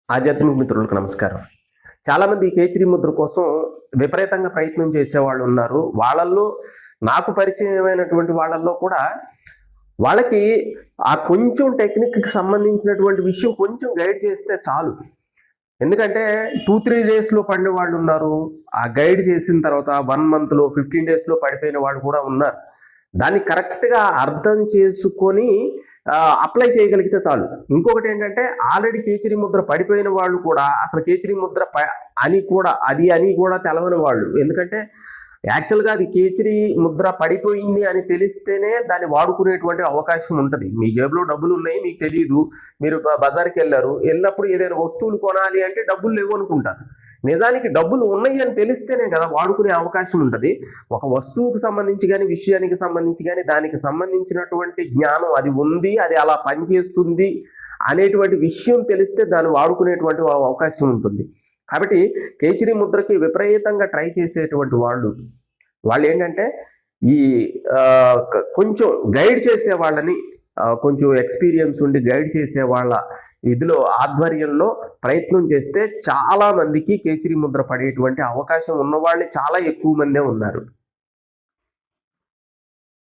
ఆధ్యాత్మిక మిత్రులకు నమస్కారం. చాలామంది ఈ కేచరి ముద్ర కోసం విపరీతంగా ప్రయత్నం చేసేవాళ్ళు ఉన్నారు. వాళ్ళల్లో నాకు పరిచయమైనటువంటి వాళ్ళల్లో కూడా వాళ్ళకి ఆ కొంచెం టెక్నిక్‌కి సంబంధించినటువంటి విషయం కొంచెం గైడ్ చేస్తే చాలు. ఎందుకంటే 2, 3 డేస్‌లో పడిన వాళ్ళున్నారు. ఆ గైడ్ చేసిన తర్వాత 1 మంత్‌లో, 15 డేస్‌లో పడిపోయిన వాళ్ళు కూడా ఉన్నారు. దాన్ని కరెక్ట్‌గా అర్థం చేసుకొని అప్లై చేయగలిగితే చాలు. ఇంకొకటేంటంటే ఆల్రెడీ కేచరి ముద్ర పడిపోయిన వాళ్ళు కూడా అసలు కేచరి ముద్ర అని కూడా తెలవని వాళ్ళు. ఎందుకంటే యాక్చువల్‌గా అది కేచరి ముద్ర పడిపోయింది అని తెలిస్తేనే దాన్ని వాడుకునేటువంటి అవకాశం ఉంటది. మీ జేబులో డబ్బులున్నాయి మీకు తెలీదు. మీరు బజార్‌కెళ్లారు. ఎళ్ళినప్పుడు ఏదైనా వస్తువులు కొనాలి అంటే డబ్బులు లేవు అనుకుంటారు. నిజానికి డబ్బులు ఉన్నాయి అని తెలిస్తేనే కదా వాడుకునే అవకాశం ఉంటది. ఒక వస్తువుకు సంబంధించి గాని, విషయానికి సంబంధించి గాని, దానికి సంబంధించినటువంటి జ్ఞానం అది ఉంది, అది అలా పనిచేస్తుంది అనేటువంటి విషయం తెలిస్తే దాన్ని వాడుకునేటువంటి అవకాశం ఉంటుంది. కాబట్టి కేచరి ముద్రకి విపరీతంగా ట్రై చేసేటువంటి వాళ్ళు ఏంటంటే ఈ కొంచెం గైడ్ చేసే వాళ్ళని కొంచెం ఎక్స్పీరియన్స్ ఉండి గైడ్ చేసే వాళ్ళ ఇదిలో ఆధ్వర్యంలో ప్రయత్నం చేస్తే చాలా మందికి కేచరి ముద్ర పడేటువంటి అవకాశం ఉన్నవాళ్ళు చాలా ఎక్కువ మందే ఉన్నారు.